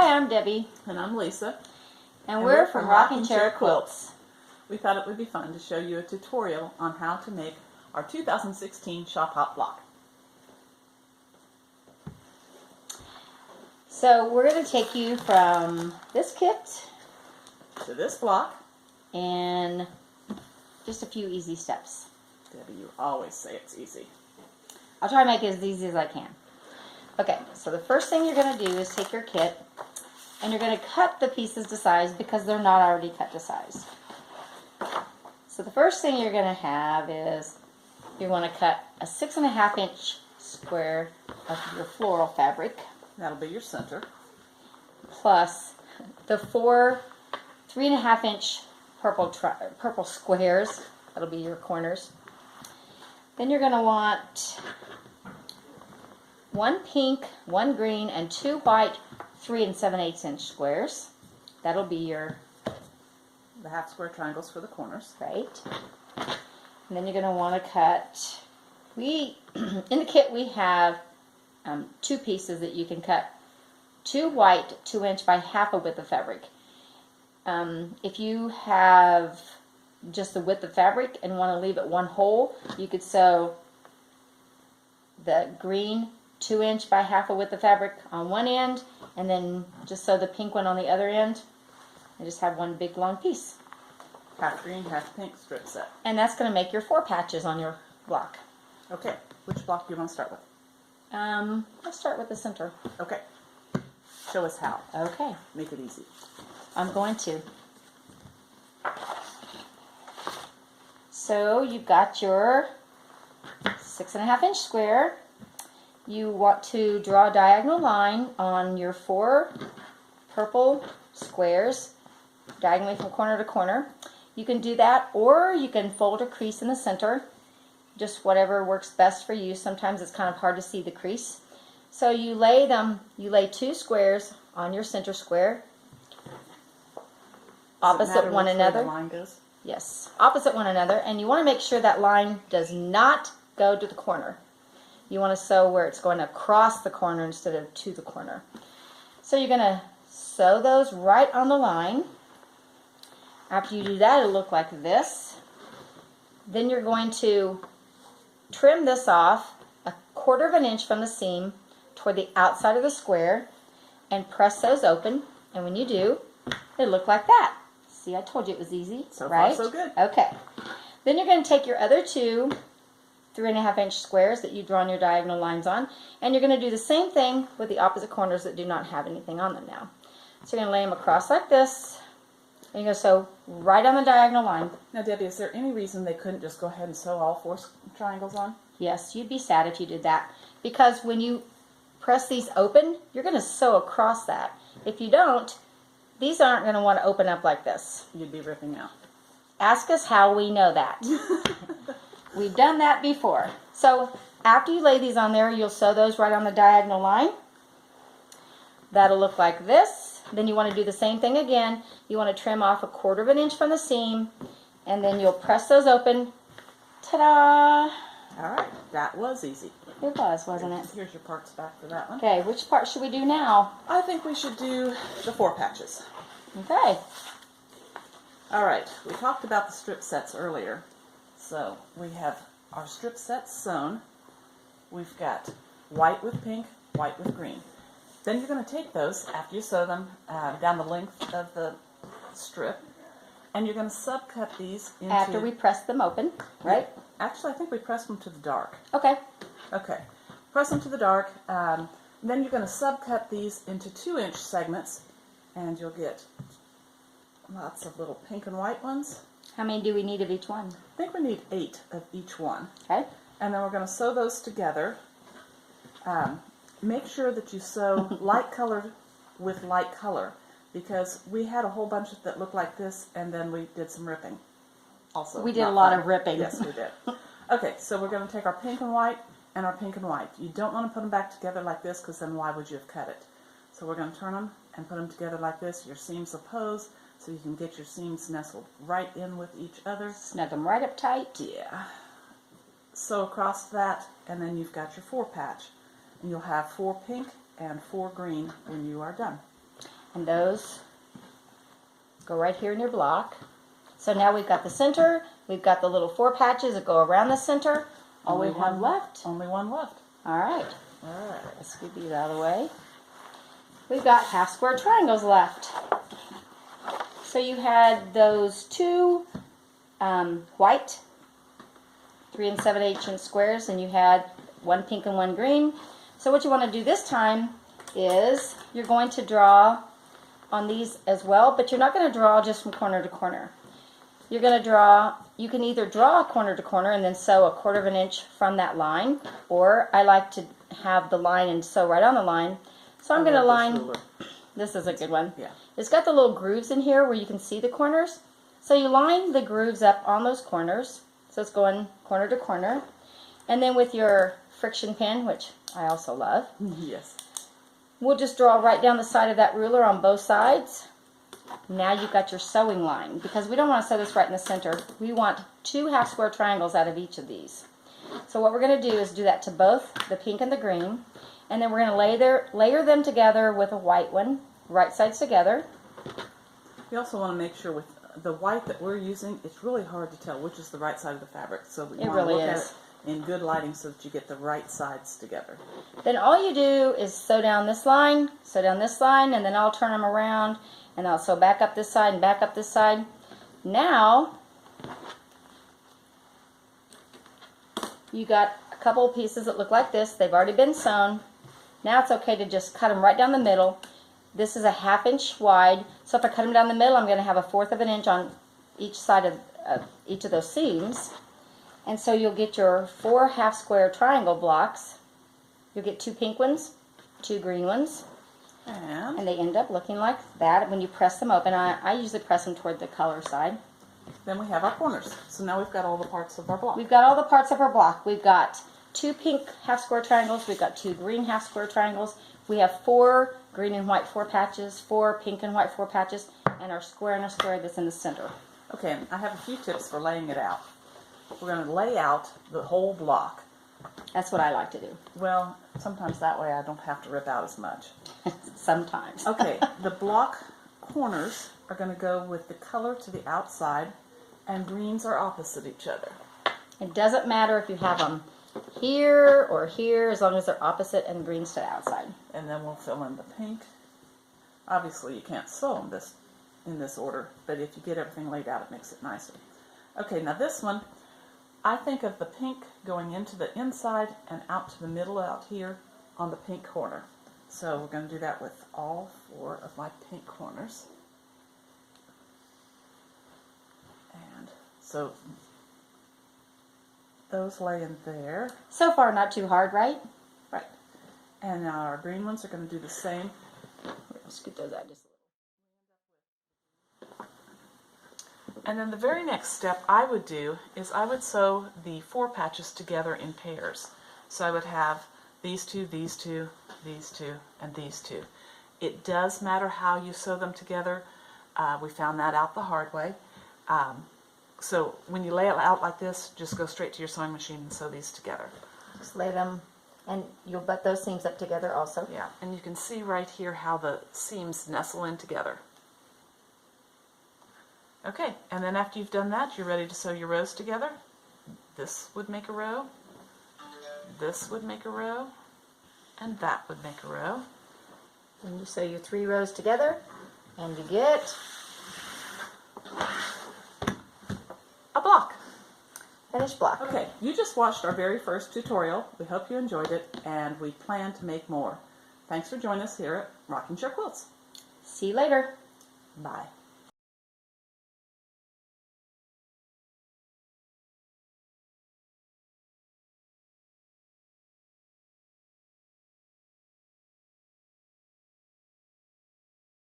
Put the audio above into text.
Hi, I'm Debbie. And I'm Lisa. And we're from Rocking Chair Quilts. We thought it would be fun to show you a tutorial on how to make our 2016 Shop Hop block. So we're going to take you from this kit To this block. and just a few easy steps. Debbie, you always say it's easy. I'll try to make it as easy as I can. Okay, so the first thing you're going to do is take your kit and you're going to cut the pieces to size because they're not already cut to size. So the first thing you're going to have is you want to cut a 6.5 inch square of your floral fabric. That'll be your center. Plus the 4 3.5 inch purple squares. That'll be your corners. Then you're going to want 1 pink, 1 green, and 2 white 3 7/8 inch squares. That'll be The half square triangles for the corners. right. And then you're going to want to cut. In the kit we have 2 pieces that you can cut. 2 white 2 inch by half a width of fabric. If you have just the width of fabric and want to leave it one hole, you could sew the green 2 inch by half a width of fabric on one end and then just sew the pink one on the other end and just have one big long piece. Half green, half pink strip set. And that's going to make your 4 patches on your block. Okay, which block do you want to start with? Let's start with the center. Okay, show us how. Okay, Make it easy. I'm going to. So you've got your 6.5 inch square. You want to draw a diagonal line on your 4 purple squares, diagonally from corner to corner. You can do that, or you can fold a crease in the center, just whatever works best for you. Sometimes it's kind of hard to see the crease. So you lay 2 squares on your center square, opposite one another. The line goes? Yes, opposite one another, and you want to make sure that line does not go to the corner. You want to sew where it's going across the corner instead of to the corner. So you're going to sew those right on the line. After you do that, it'll look like this. Then you're going to trim this off 1/4 inch from the seam toward the outside of the square and press those open. And when you do, it'll look like that. See, I told you it was easy, So right? far, so good. Okay. Then you're going to take your other 2 3.5 inch squares that you drawn your diagonal lines on, and you're going to do the same thing with the opposite corners that do not have anything on them now. So you're going to lay them across like this, and you're going to sew right on the diagonal line. Now, Debbie, is there any reason they couldn't just go ahead and sew all 4 triangles on? Yes, you'd be sad if you did that, because when you press these open, you're going to sew across that. If you don't, these aren't going to want to open up like this. You'd be ripping out. Ask us how we know that. We've done that before. So after you lay these on there, you'll sew those right on the diagonal line. That'll look like this. Then you want to do the same thing again. You want to trim off 1/4 inch from the seam, and then you'll press those open. Ta-da! All right, that was easy. It was, wasn't it? Here's your parts back for that one. Okay, which part should we do now? I think we should do the 4 patches. Okay. All right, we talked about the strip sets earlier. So we have our strip sets sewn. We've got white with pink, white with green. Then you're going to take those, after you sew them, down the length of the strip, and you're going to subcut these into... After we press them open, right? Actually, I think we pressed them to the dark. Okay. Okay. Press them to the dark. Then you're going to subcut these into 2 inch segments, and you'll get lots of little pink and white ones. How many do we need of each one? I think we need 8 of each one. Okay. And then we're going to sew those together. Make sure that you sew light color with light color, because we had a whole bunch that looked like this, and then we did some ripping. Also, We did not a lot fun. of ripping. Yes, we did. Okay, so we're going to take our pink and white and our pink and white. You don't want to put them back together like this, because then why would you have cut it? So we're going to turn them and put them together like this. Your seams oppose, so you can get your seams nestled right in with each other. Snug them right up tight. Yeah. Sew across that, and then you've got your 4 patch. And you'll have 4 pink and 4 green when you are done. And those go right here in your block. So now we've got the center, we've got the little 4 patches that go around the center. All we have left. Only one left. All right. All right. Let's scoop these out of the way. We've got half square triangles left. So you had those 2 white 3 7/8 inch squares, and you had 1 pink and 1 green. So what you want to do this time is you're going to draw on these as well, but you're not going to draw just from corner to corner. You're going to draw, you can either draw corner to corner and then sew a 1/4 of an inch from that line, or I like to have the line and sew right on the line. So I'm going to line, this is a good one. Yeah. It's got the little grooves in here where you can see the corners. So you line the grooves up on those corners. So it's going corner to corner. And then with your friction pen, which I also love, Yes. we'll just draw right down the side of that ruler on both sides. Now you've got your sewing line, because we don't want to sew this right in the center. We want 2 half square triangles out of each of these. So what we're going to do is do that to both the pink and the green, and then we're going to layer them together with a white one, right sides together. You also want to make sure with the white that we're using, it's really hard to tell which is the right side of the fabric. So we want to look at it in good lighting so that you get the right sides together. Then all you do is sew down this line, and then I'll turn them around, and I'll sew back up this side and back up this side. Now, you got a couple of pieces that look like this. They've already been sewn. Now it's okay to just cut them right down the middle. This is a 1/2 inch wide, so if I cut them down the middle, I'm going to have a 1/4 of an inch on each side of each of those seams. And so you'll get your 4 half square triangle blocks. You'll get 2 pink ones, 2 green ones, and they end up looking like that when you press them open. I usually press them toward the color side. Then we have our corners. So now we've got all the parts of our block. We've got all the parts of our block. We've got 2 pink half square triangles. We've got 2 green half square triangles. We have 4 green and white 4 patches, 4 pink and white 4 patches, and our square and a square that's in the center. Okay, I have a few tips for laying it out. We're going to lay out the whole block. That's what I like to do. Well, sometimes that way I don't have to rip out as much. Sometimes. Okay, the block corners are going to go with the color to the outside, and greens are opposite each other. It doesn't matter if you have them here or here, as long as they're opposite and greens to the outside. And then we'll fill in the pink. Obviously you can't sew them in this order, but if you get everything laid out, it makes it nicer. Okay, now this one, I think of the pink going into the inside and out to the middle out here on the pink corner. So we're going to do that with all 4 of my pink corners. And so those lay in there. So far, not too hard, right? Right. And now our green ones are going to do the same. I'll scoot those out just a little. And then the very next step I would do is I would sew the 4 patches together in pairs. So I would have these 2, these 2, these 2, and these 2. It does matter how you sew them together. We found that out the hard way. So when you lay it out like this, just go straight to your sewing machine and sew these together. Just lay them, and you'll butt those seams up together also. Yeah, and you can see right here how the seams nestle in together. Okay, and then after you've done that, you're ready to sew your rows together. This would make a row, this would make a row, and that would make a row. And you sew your 3 rows together, and you get a block. Finished block. Okay, you just watched our very first tutorial. We hope you enjoyed it, and we plan to make more. Thanks for joining us here at Rocking Chair Quilts. See you later. Bye.